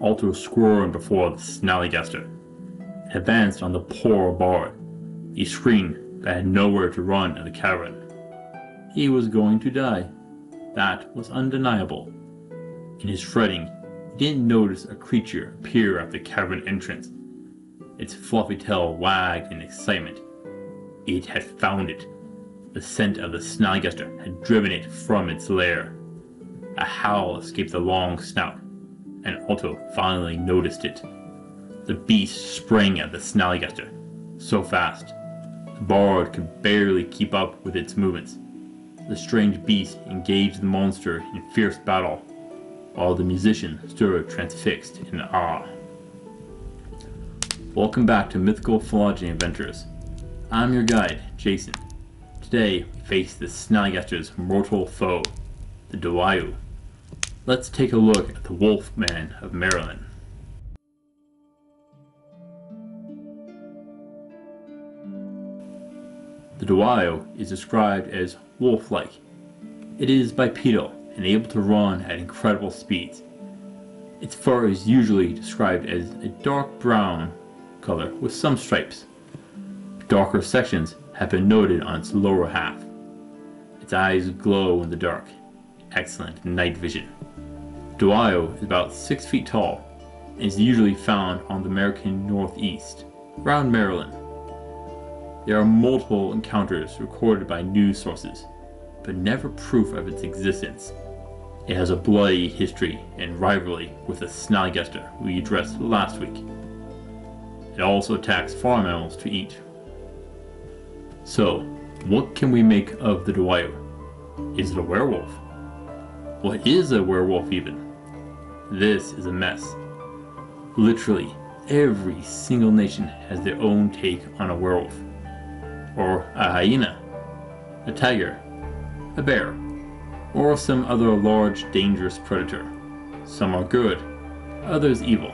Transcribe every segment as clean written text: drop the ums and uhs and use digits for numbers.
Alto squirmed before the Snallygaster and advanced on the poor bard. He screamed but had nowhere to run in the cavern. He was going to die. That was undeniable. In his fretting, he didn't notice a creature appear at the cavern entrance. Its fluffy tail wagged in excitement. It had found it. The scent of the Snallygaster had driven it from its lair. A howl escaped the long snout, and Alto finally noticed it. The beast sprang at the Snallygaster, so fast, the bard could barely keep up with its movements. The strange beast engaged the monster in fierce battle, while the musician stood transfixed in awe. Welcome back to Mythical Phylogeny Adventures. I'm your guide, Jason. Today we face the Snallygaster's mortal foe, the Dwayyo. Let's take a look at the Wolfman of Maryland. The Dwayyo is described as wolf-like. It is bipedal and able to run at incredible speeds. Its fur is usually described as a dark brown color with some stripes. Darker sections have been noted on its lower half. Its eyes glow in the dark. Excellent night vision. Dwayyo is about 6 feet tall and is usually found on the American Northeast, around Maryland. There are multiple encounters recorded by news sources, but never proof of its existence. It has a bloody history and rivalry with the Snallygaster we addressed last week. It also attacks farm animals to eat. So, what can we make of the Dwayyo? Is it a werewolf? What is a werewolf even? This is a mess. Literally, every single nation has their own take on a werewolf. Or a hyena, a tiger, a bear, or some other large dangerous predator. Some are good, others evil.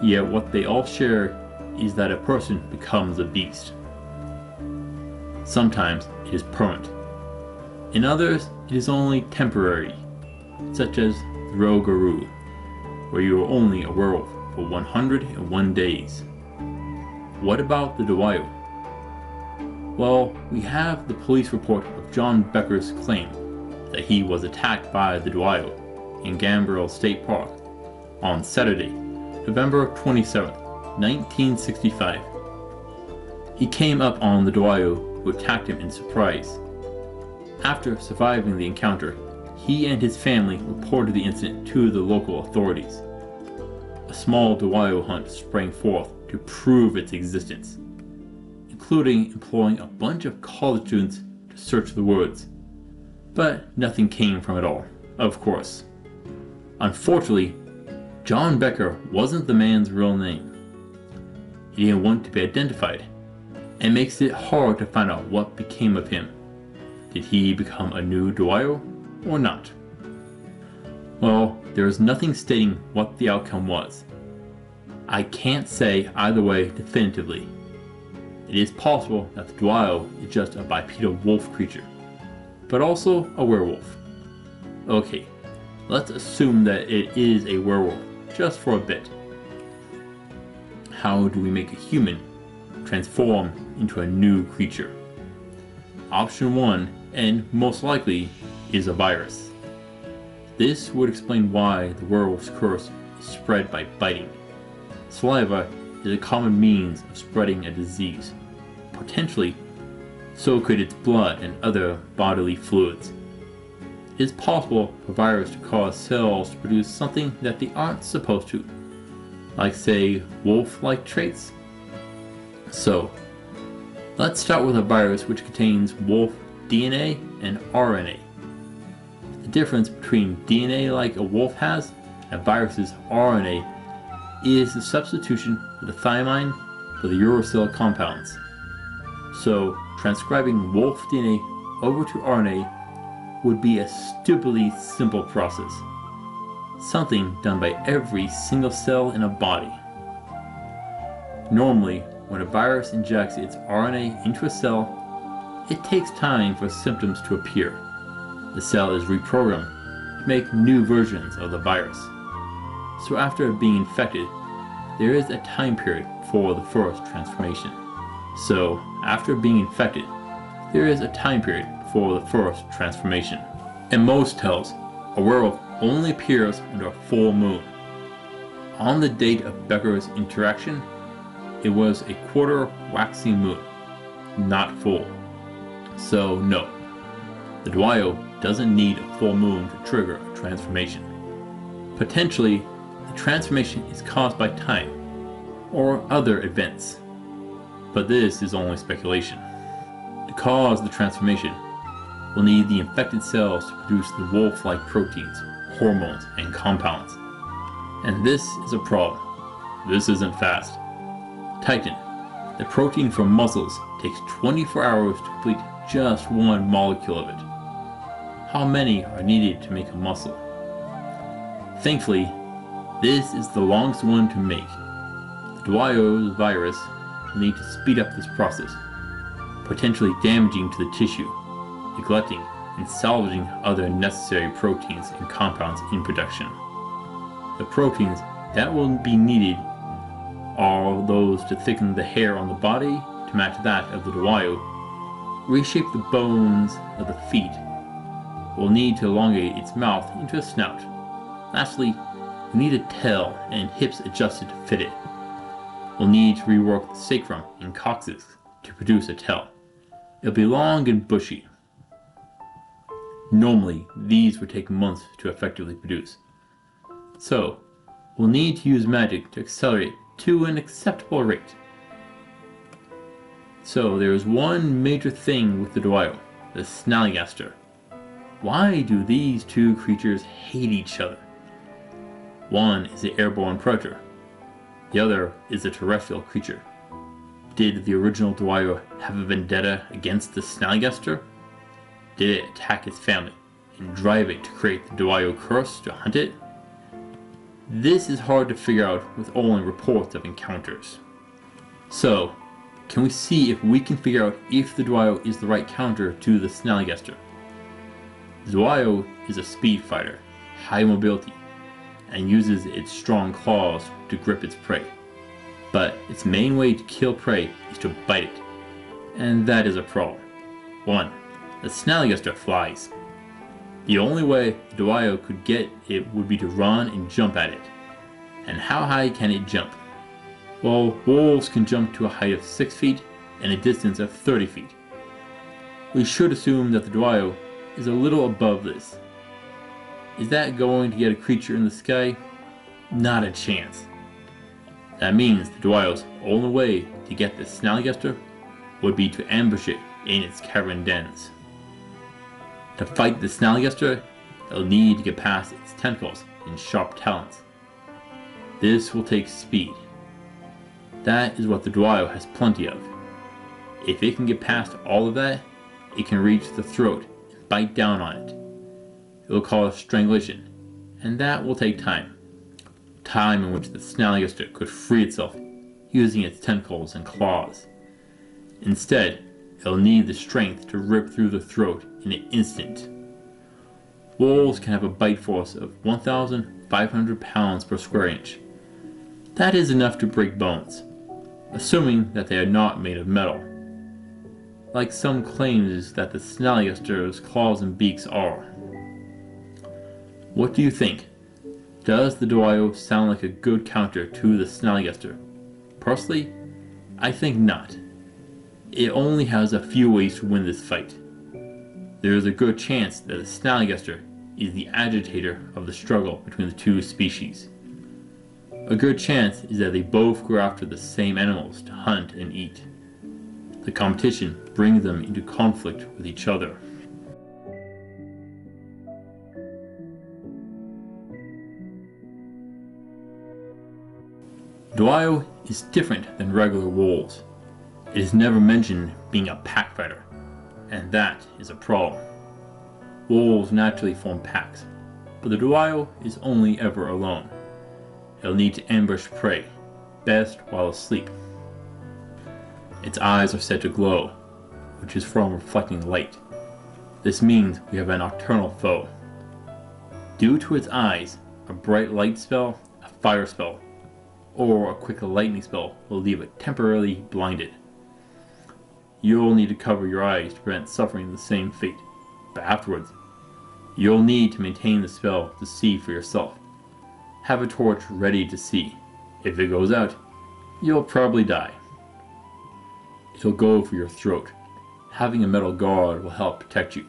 Yet what they all share is that a person becomes a beast. Sometimes it is permanent. In others, it is only temporary, such as the Rougarou, where you are only a werewolf for 101 days. What about the Dwayyo? Well, we have the police report of John Becker's claim that he was attacked by the Dwayyo in Gambrel State Park on Saturday, November 27, 1965. He came up on the Dwayyo who attacked him in surprise. After surviving the encounter, he and his family reported the incident to the local authorities. A small Dwayyo hunt sprang forth to prove its existence, including employing a bunch of college students to search the woods. But nothing came from it all, of course. Unfortunately, John Becker wasn't the man's real name. He didn't want to be identified, and makes it hard to find out what became of him. Did he become a new Dwayyo or not? Well, there is nothing stating what the outcome was. I can't say either way definitively. It is possible that the Dwayyo is just a bipedal wolf creature, but also a werewolf. Okay, let's assume that it is a werewolf, just for a bit. How do we make a human transform into a new creature? Option 1, and most likely, is a virus. This would explain why the werewolf's curse is spread by biting. Saliva is a common means of spreading a disease. Potentially, so could its blood and other bodily fluids. It is possible for a virus to cause cells to produce something that they aren't supposed to, like say wolf-like traits. So, let's start with a virus which contains wolf DNA and RNA. The difference between DNA like a wolf has and a virus's RNA is the substitution of the thymine for the uracil compounds. So, transcribing wolf DNA over to RNA would be a stupidly simple process. Something done by every single cell in a body. Normally, when a virus injects its RNA into a cell, it takes time for symptoms to appear. The cell is reprogrammed to make new versions of the virus. So after being infected, there is a time period for the first transformation. So after being infected, there is a time period for the first transformation. In most tales, a werewolf only appears under a full moon. On the date of Becker's interaction, it was a quarter waxing moon, not full. So no, the Dwayyo doesn't need a full moon to trigger a transformation. Potentially, the transformation is caused by time or other events, but this is only speculation. To cause the transformation, we'll need the infected cells to produce the wolf-like proteins, hormones, and compounds. And this is a problem. This isn't fast. Titan, the protein from muscles, takes 24 hours to complete just one molecule of it. How many are needed to make a muscle? Thankfully, this is the longest one to make. The Dwayyo's virus will need to speed up this process, potentially damaging to the tissue, neglecting and salvaging other necessary proteins and compounds in production. The proteins that will be needed are those to thicken the hair on the body to match that of the Dwayyo, reshape the bones of the feet, will need to elongate its mouth into a snout. Lastly, we need a tail and hips adjusted to fit it. We'll need to rework the sacrum and coccyx to produce a tail. It'll be long and bushy. Normally, these would take months to effectively produce. So, we'll need to use magic to accelerate to an acceptable rate. So there is one major thing with the Dwayyo, the Snallygaster. Why do these two creatures hate each other? One is an airborne predator. The other is a terrestrial creature. Did the original Dwayyo have a vendetta against the Snallygaster? Did it attack its family and drive it to create the Dwayyo curse to hunt it? This is hard to figure out with only reports of encounters. So, can we see if we can figure out if the Dwayyo is the right counter to the Snallygaster? The Dwayyo is a speed fighter, high mobility, and uses its strong claws to grip its prey. But its main way to kill prey is to bite it, and that is a problem. 1. The Snallygaster flies. The only way the Dwayyo could get it would be to run and jump at it. And how high can it jump? Well, wolves can jump to a height of 6 feet and a distance of 30 feet. We should assume that the Dwayyo is a little above this. Is that going to get a creature in the sky? Not a chance. That means the Dwayyo's only way to get the Snallygaster would be to ambush it in its cavern dens. To fight the Snallygaster, it'll need to get past its tentacles and sharp talons. This will take speed. That is what the Dwayyo has plenty of. If it can get past all of that, it can reach the throat and bite down on it. It will cause strangulation, and that will take time. Time in which the Snallygaster could free itself using its tentacles and claws. Instead, it'll need the strength to rip through the throat in an instant. Wolves can have a bite force of 1,500 pounds per square inch. That is enough to break bones, assuming that they are not made of metal, like some claims that the Snallygaster's claws and beaks are. What do you think? Does the Dwayyo sound like a good counter to the Snallygaster? Personally, I think not. It only has a few ways to win this fight. There is a good chance that the Snallygaster is the agitator of the struggle between the two species. A good chance is that they both go after the same animals to hunt and eat. The competition brings them into conflict with each other. Dwayyo is different than regular wolves. It is never mentioned being a pack fighter, and that is a problem. Wolves naturally form packs, but the Dwayyo is only ever alone. It'll need to ambush prey, best while asleep. Its eyes are said to glow, which is from reflecting light. This means we have a nocturnal foe. Due to its eyes, a bright light spell fire spell or a quick lightning spell will leave it temporarily blinded. You'll need to cover your eyes to prevent suffering the same fate, but afterwards, you'll need to maintain the spell to see for yourself. Have a torch ready to see. If it goes out, you'll probably die. It'll go for your throat. Having a metal guard will help protect you.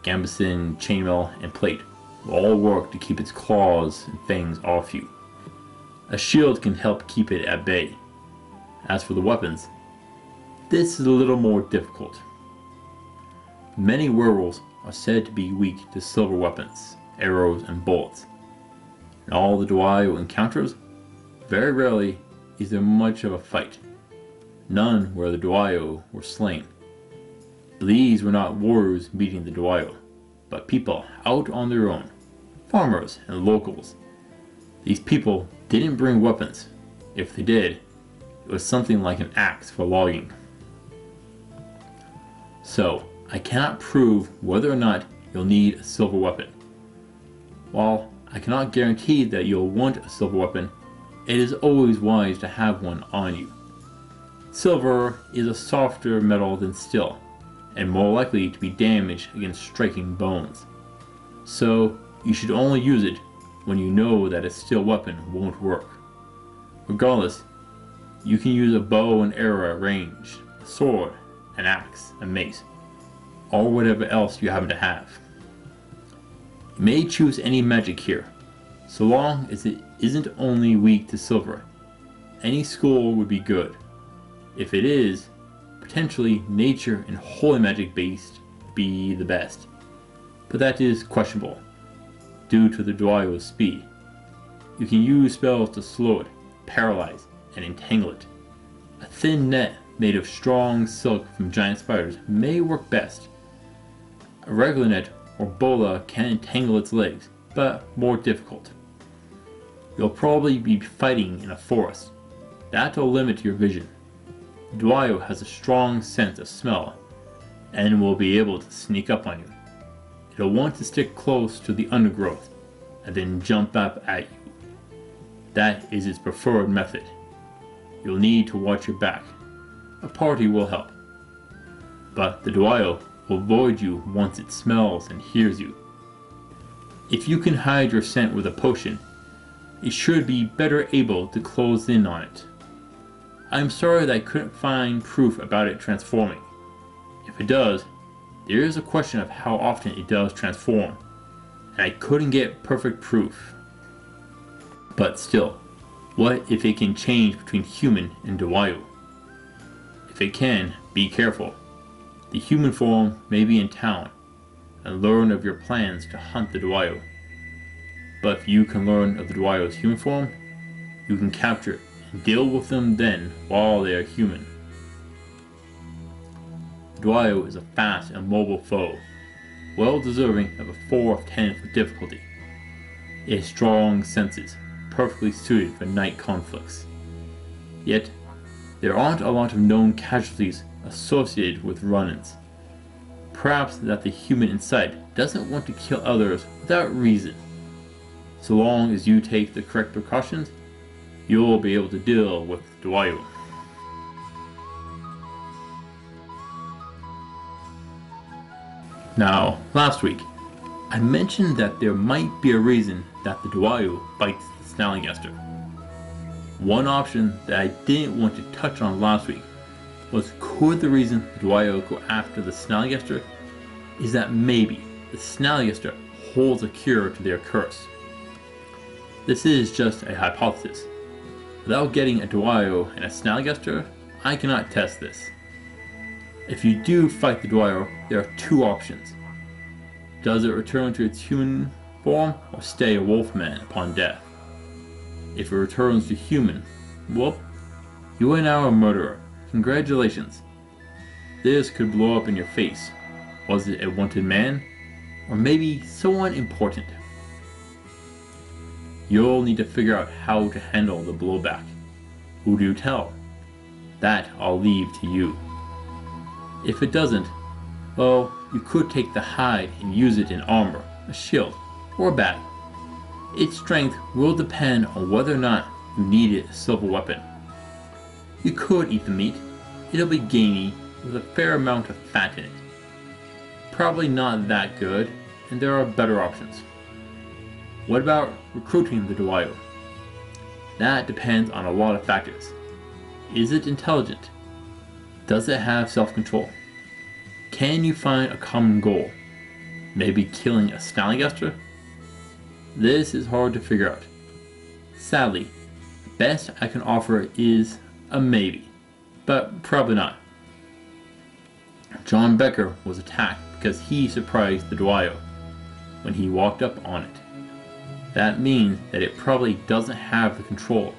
Gambeson, chainmail, and plate will all work to keep its claws and fangs off you. A shield can help keep it at bay. As for the weapons, this is a little more difficult. Many werewolves are said to be weak to silver weapons, arrows, and bullets. In all the Dwayyo encounters, very rarely is there much of a fight. None where the Dwayyo were slain. These were not warriors meeting the Dwayyo, but people out on their own, farmers and locals. These people didn't bring weapons. If they did, it was something like an axe for logging. So, I cannot prove whether or not you'll need a silver weapon. While I cannot guarantee that you'll want a silver weapon, it is always wise to have one on you. Silver is a softer metal than steel, and more likely to be damaged against striking bones. So, you should only use it when you know that a steel weapon won't work. Regardless, you can use a bow and arrow at range, a sword, an axe, a mace, or whatever else you happen to have. You may choose any magic here, so long as it isn't only weak to silver. Any school would be good. If it is, potentially nature and holy magic based be the best, but that is questionable due to the Dwayyo's speed. You can use spells to slow it, paralyze, and entangle it. A thin net made of strong silk from giant spiders may work best. A regular net or bola can entangle its legs, but more difficult. You'll probably be fighting in a forest. That'll limit your vision. Dwayyo has a strong sense of smell and will be able to sneak up on you. It'll want to stick close to the undergrowth and then jump up at you. That is its preferred method. You'll need to watch your back. A party will help. But the Dwayyo will avoid you once it smells and hears you. If you can hide your scent with a potion, it should be better able to close in on it. I'm sorry that I couldn't find proof about it transforming. If it does, there is a question of how often it does transform, and I couldn't get perfect proof. But still, what if it can change between human and Dwayyo? If it can, be careful. The human form may be in town, and learn of your plans to hunt the Dwayyo. But if you can learn of the Dwayyo's human form, you can capture it and deal with them then while they are human. Dwayyo is a fast and mobile foe, well deserving of a 4 of 10 for difficulty. It has strong senses, perfectly suited for night conflicts. Yet, there aren't a lot of known casualties associated with run-ins. Perhaps that the human inside doesn't want to kill others without reason. So long as you take the correct precautions, you'll be able to deal with Dwayyo. Now, last week, I mentioned that there might be a reason that the Dwayyo bites the Snallygaster. One option that I didn't want to touch on last week was, could the reason the Dwayyo go after the Snallygaster is that maybe the Snallygaster holds a cure to their curse. This is just a hypothesis. Without getting a Dwayyo and a Snallygaster, I cannot test this. If you do fight the Dwayyo, there are two options. Does it return to its human form or stay a Wolfman upon death? If it returns to human, well, you are now a murderer. Congratulations. This could blow up in your face. Was it a wanted man? Or maybe someone important? You'll need to figure out how to handle the blowback. Who do you tell? That I'll leave to you. If it doesn't, well, you could take the hide and use it in armor, a shield, or a bag. Its strength will depend on whether or not you needed a silver weapon. You could eat the meat. It'll be gamey with a fair amount of fat in it. Probably not that good, and there are better options. What about recruiting the Dwayyo? That depends on a lot of factors. Is it intelligent? Does it have self-control? Can you find a common goal? Maybe killing a Snallygaster? This is hard to figure out. Sadly, the best I can offer is a maybe, but probably not. John Becker was attacked because he surprised the Dwayyo when he walked up on it. That means that it probably doesn't have the control,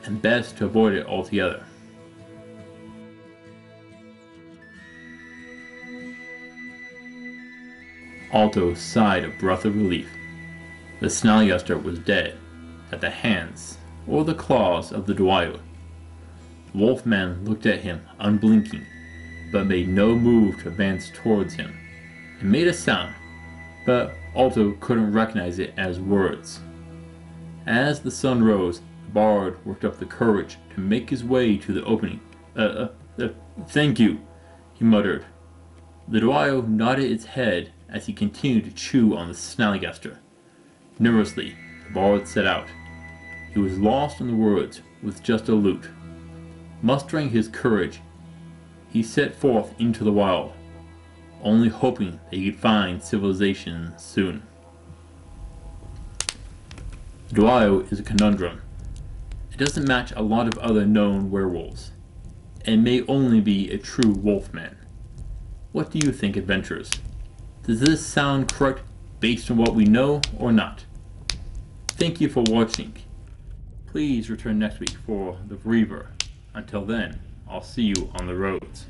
and best to avoid it altogether. Alto sighed a breath of relief. The Snallygaster was dead at the hands or the claws of the Dwayyo. Wolfman looked at him unblinking, but made no move to advance towards him. It made a sound, but Alto couldn't recognize it as words. As the sun rose, the bard worked up the courage to make his way to the opening. Thank you, he muttered. The Dwayyo nodded its head as he continued to chew on the Snallygaster. Nervously, the bard set out. He was lost in the woods with just a lute. Mustering his courage, he set forth into the wild, only hoping that he could find civilization soon. The Dwayyo is a conundrum. It doesn't match a lot of other known werewolves, and may only be a true wolfman. What do you think, adventurers? Does this sound correct based on what we know or not? Thank you for watching. Please return next week for The Reaver. Until then, I'll see you on the roads.